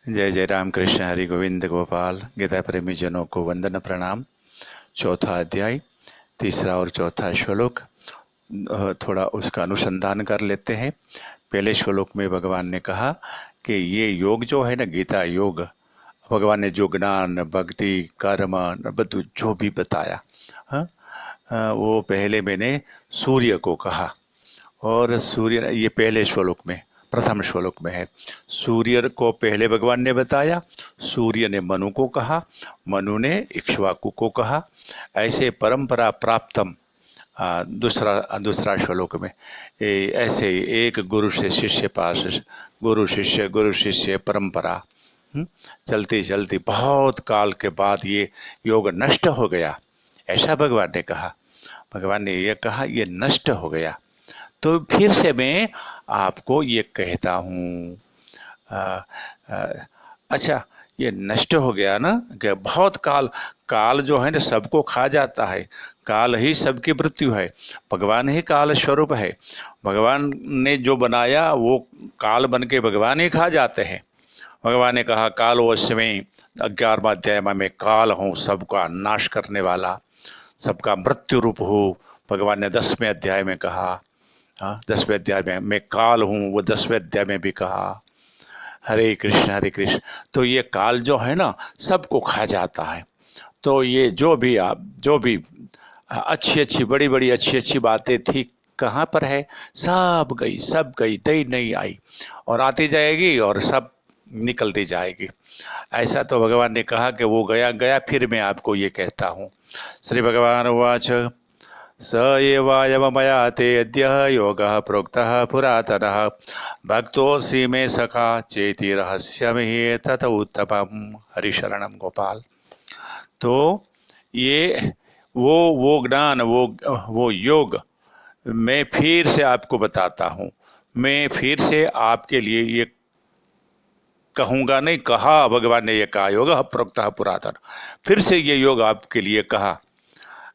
जय जय राम कृष्ण हरि गोविंद गोपाल। गीता प्रेमी जनों को वंदन प्रणाम। चौथा अध्याय, तीसरा और चौथा श्लोक, थोड़ा उसका अनुसंधान कर लेते हैं। पहले श्लोक में भगवान ने कहा कि ये योग जो है ना, गीता योग, भगवान ने जो ज्ञान भक्ति कर्म बधु जो भी बताया, हाँ, वो पहले मैंने सूर्य को कहा। और सूर्य, ये पहले श्लोक में, प्रथम श्लोक में है। सूर्य को पहले भगवान ने बताया, सूर्य ने मनु को कहा, मनु ने इक्ष्वाकु को कहा। ऐसे परंपरा प्राप्तम, दूसरा श्लोक में ऐसे एक गुरु से शिष्य पास, गुरु शिष्य परंपरा चलती चलती बहुत काल के बाद ये योग नष्ट हो गया, ऐसा भगवान ने कहा। भगवान ने ये कहा ये नष्ट हो गया, तो फिर से मैं आपको ये कहता हूँ। अच्छा, ये नष्ट हो गया ना, कि बहुत काल जो है ना सबको खा जाता है, काल ही सबकी मृत्यु है, भगवान ही काल स्वरूप है। भगवान ने जो बनाया वो काल बन के भगवान ही खा जाते हैं। भगवान ने कहा काल वश्मे 11वां अध्याय में, मैं काल हूँ, सबका नाश करने वाला, सबका मृत्यु रूप हो। भगवान ने 10वें अध्याय में कहा, 10वें अध्याय में मैं काल हूँ, वो 10वें अध्याय में भी कहा। हरे कृष्ण हरे कृष्ण। तो ये काल जो है ना सबको खा जाता है। तो ये जो भी अच्छी बड़ी बड़ी अच्छी बातें थी, कहाँ पर है? सब गई, नई नई आई और आती जाएगी और सब निकलती जाएगी। ऐसा तो भगवान ने कहा कि वो गया, फिर मैं आपको ये कहता हूँ। श्री भगवान उवाच स एवायम मया ते अद्य योगः प्रोक्तः पुरातनः भक्तोऽसि मे सखा चेति रहस्यमिहि तत उत्तमम्। हरिशरणम गोपाल। तो ये वो ज्ञान, वो योग मैं फिर से आपको बताता हूँ। मैं फिर से आपके लिए ये कहूँगा नहीं, कहा भगवान ने, ये कहा योग प्रोक्तः पुरातन, फिर से ये योग आपके लिए कहा।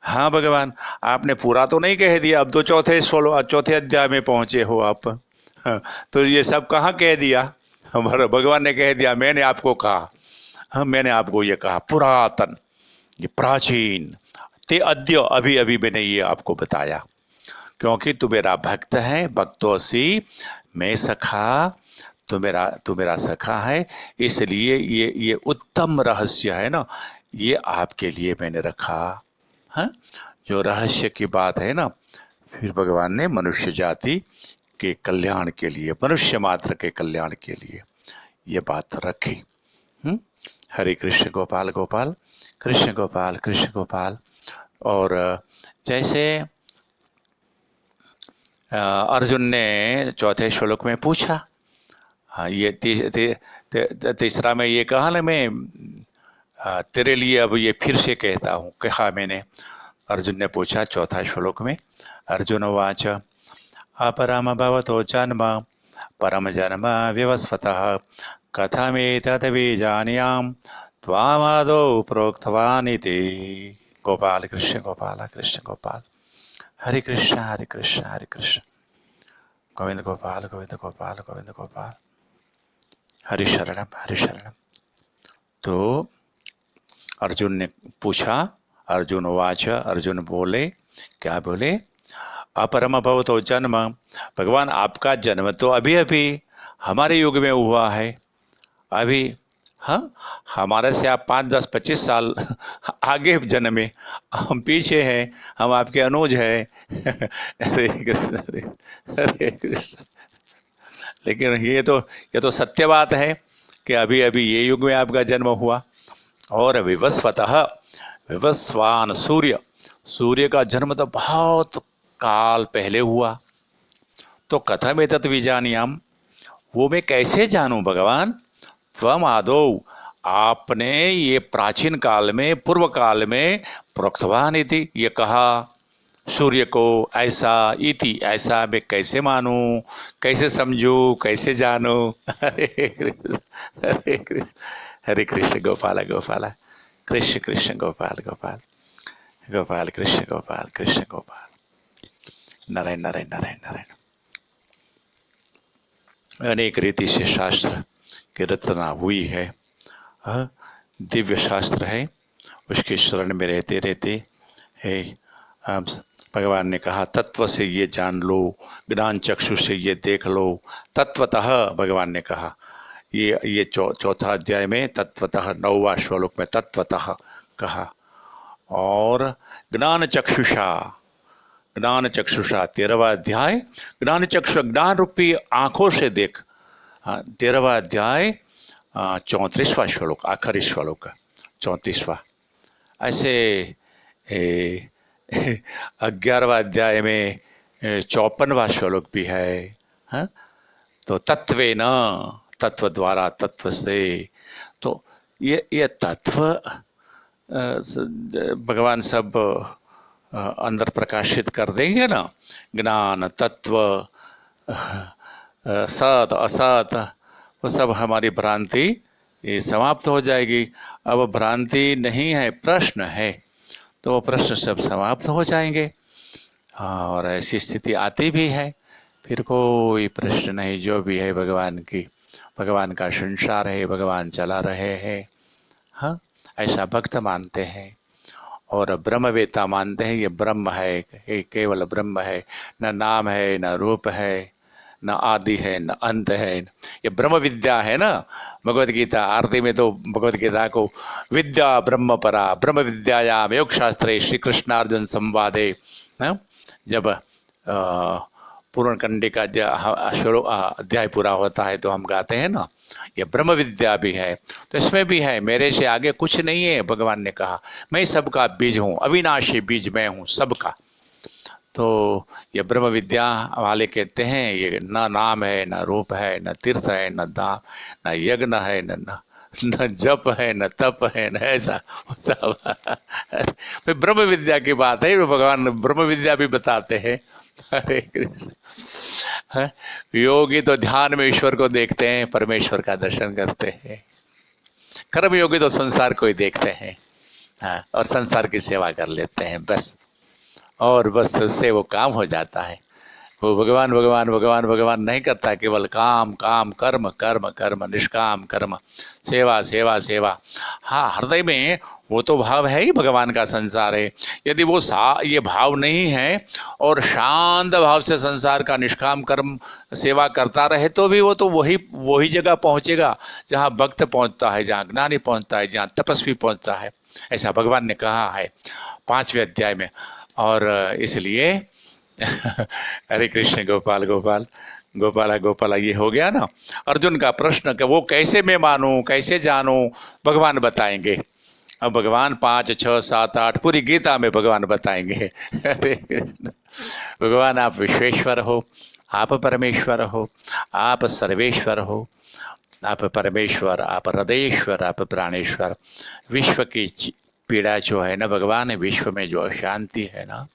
हाँ भगवान, आपने पूरा तो नहीं कह दिया, अब तो चौथे अध्याय में पहुँचे हो आप। हाँ, तो ये सब कहाँ कह दिया? हमारा भगवान ने कह दिया, मैंने आपको कहा। हाँ, मैंने आपको ये कहा पुरातन, ये प्राचीन, ते अद्य, अभी अभी मैंने ये आपको बताया, क्योंकि तू मेरा भक्त है, भक्तोसी मैं सखा, तू मेरा सखा है, इसलिए ये उत्तम रहस्य है ना, ये आपके लिए मैंने रखा। हाँ, जो रहस्य की बात है ना, फिर भगवान ने मनुष्य जाति के कल्याण के लिए, मनुष्य मात्र के कल्याण के लिए ये बात रखी। हरे कृष्ण गोपाल गोपाल, कृष्ण गोपाल कृष्ण गोपाल। और जैसे अर्जुन ने चौथे श्लोक में पूछा, हाँ, ये तीसरा में ये कहा ना, मैं तेरे लिए अब ये फिर से कहता हूँ, कहा मैंने। अर्जुन ने पूछा चौथा श्लोक में, अर्जुन उवाच अपरम भवतो जन्म परम जन्म विवस्वतः कथमेतद्विजानीयां त्वामादौ प्रोक्तवानिति। गोपाल कृष्ण गोपाल कृष्ण गोपाल। हरे कृष्ण हरे कृष्ण हरे कृष्ण, गोविंद गोपाल गोविंद गोपाल गोविंद गोपाल। हरि शरणम हरि शरणम। तो अर्जुन ने पूछा, अर्जुन वाच, अर्जुन बोले, क्या बोले? अपरम भवतो जन्म, भगवान आपका जन्म तो अभी अभी हमारे युग में हुआ है, अभी। हाँ, हमारे से आप 5, 10, 25 साल आगे जन्मे, हम पीछे हैं, हम आपके अनुज हैं। हरे कृष्ण हरे कृष्ण। लेकिन ये तो सत्य बात है कि अभी अभी ये युग में आपका जन्म हुआ। और विवस्वतः, विवस्वान सूर्य का जन्म तो बहुत काल पहले हुआ। तो कथम एतत् विजानीयाम, वो मैं कैसे जानूं भगवान? त्वम आदौ, आपने ये प्राचीन काल में, पूर्व काल में प्रोक्तवान इति, ये कहा सूर्य को ऐसा, इति ऐसा, मैं कैसे मानूं, कैसे समझूं, कैसे जानूं? हरे कृष्ण हरे कृष्ण, हरे कृष्ण गोपाल गोपाल, कृष्ण कृष्ण गोपाल गोपाल, गोपाल कृष्ण गोपाल कृष्ण गोपाल। नारायण नारायण नारायण नारायण। अनेक रीति से शास्त्र की रचना हुई है। दिव्य शास्त्र है, उसके शरण में रहते रहते है हम भगवान ने कहा तत्व से ये जान लो, ज्ञान चक्षु से ये देख लो। तत्वतः भगवान ने कहा, ये चौथा अध्याय में तत्वतः 9वां श्लोक में तत्वतः कहा। और ज्ञान चक्षुषा 13वां अध्याय, ज्ञान चक्षु ज्ञान रूपी आंखों से देख। 13वां अध्याय 34वां श्लोक, आखिरी श्लोक 34वां। ऐसे 11वां अध्याय में 54वां श्लोक भी है। हाँ, तो तत्वेन, तत्व द्वारा, तत्व से। तो ये तत्व भगवान सब अंदर प्रकाशित कर देंगे ना। ज्ञान, तत्व, सत असत, वो सब हमारी भ्रांति ये समाप्त हो जाएगी। अब भ्रांति नहीं है, प्रश्न है, तो वो प्रश्न सब समाप्त हो जाएंगे। और ऐसी स्थिति आती भी है, फिर कोई प्रश्न नहीं, जो भी है भगवान का संसार है, भगवान चला रहे हैं। हाँ, ऐसा भक्त मानते हैं। और ब्रह्मवेत्ता मानते हैं ये ब्रह्म है, ये केवल ब्रह्म है, न नाम है, न रूप है, न आदि है, न अंत है। ये ब्रह्म विद्या है ना। भगवत गीता आरती में तो भगवत गीता को विद्या ब्रह्म परा, ब्रह्म विद्यायाम योग शास्त्रे श्री कृष्णार्जुन संवादे, जब पूर्ण कंडिका अध्याय पूरा होता है तो हम गाते हैं ना, ये ब्रह्म विद्या भी है। तो इसमें भी है, मेरे से आगे कुछ नहीं है। भगवान ने कहा मैं सबका बीज हूँ, अविनाशी बीज मैं हूँ सबका। तो ये ब्रह्म विद्या वाले कहते हैं ये न नाम है, न रूप है, न तीर्थ है, न दाम, न यज्ञ है, न जप है, न तप है, न ऐसा सब। फिर ब्रह्म विद्या की बात है, भगवान ब्रह्म विद्या भी बताते हैं। हरे कृष्ण। योगी तो ध्यान में ईश्वर को देखते हैं, परमेश्वर का दर्शन करते हैं। कर्म योगी तो संसार को ही देखते हैं, हाँ, और संसार की सेवा कर लेते हैं बस। और बस उससे वो काम हो जाता है। वो भगवान भगवान भगवान भगवान नहीं करता, केवल काम काम कर्म कर्म कर्म, निष्काम कर्म, सेवा सेवा सेवा। हाँ, हृदय में वो तो भाव है ही, भगवान का संसार है। यदि वो ये भाव नहीं है और शांत भाव से संसार का निष्काम कर्म सेवा करता रहे, तो भी वो तो वही जगह पहुँचेगा जहाँ भक्त पहुँचता है, जहाँ ज्ञानी पहुँचता है, जहाँ तपस्वी पहुँचता है। ऐसा भगवान ने कहा है 5वें अध्याय में। और इसलिए हरे कृष्ण। गोपाल गोपाल गोपाला गोपाला, ये हो गया ना अर्जुन का प्रश्न कि वो कैसे मैं मानूं, कैसे जानूं, भगवान बताएंगे। अब भगवान 5, 6, 7, 8 पूरी गीता में भगवान बताएंगे। हरे कृष्ण। भगवान आप विश्वेश्वर हो, आप परमेश्वर हो, आप सर्वेश्वर हो, आप परमेश्वर, आप हृदयेश्वर, आप प्राणेश्वर। विश्व की पीड़ा जो है ना भगवान, विश्व में जो अशांति है ना,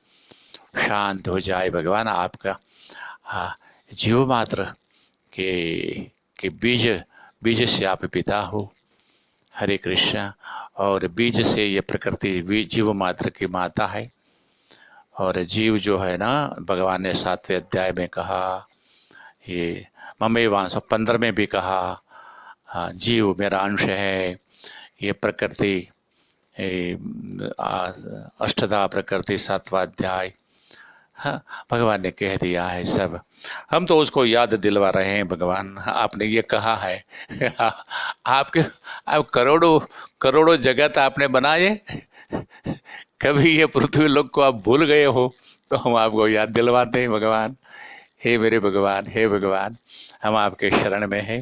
शांत हो जाए भगवान। आपका जीव मात्र के बीज से आप पिता हो। हरे कृष्ण। और बीज से ये प्रकृति जीव मात्र की माता है। और जीव जो है ना, भगवान ने 7वें अध्याय में कहा, ये ममेवांश 15 में भी कहा, जीव मेरा अंश है। ये प्रकृति अष्टधा प्रकृति 7वां अध्याय, हाँ, भगवान ने कह दिया है सब। हम तो उसको याद दिलवा रहे हैं। भगवान आपने ये कहा है। आप करोड़ों जगत आपने बनाए, कभी ये पृथ्वी लोक को आप भूल गए हो, तो हम आपको याद दिलवाते हैं। भगवान, हे मेरे भगवान, हे भगवान, हम आपके शरण में हैं।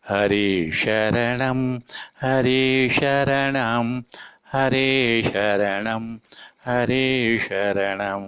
हरि शरणम हरि शरणम हरे शरणम हरे शरणम।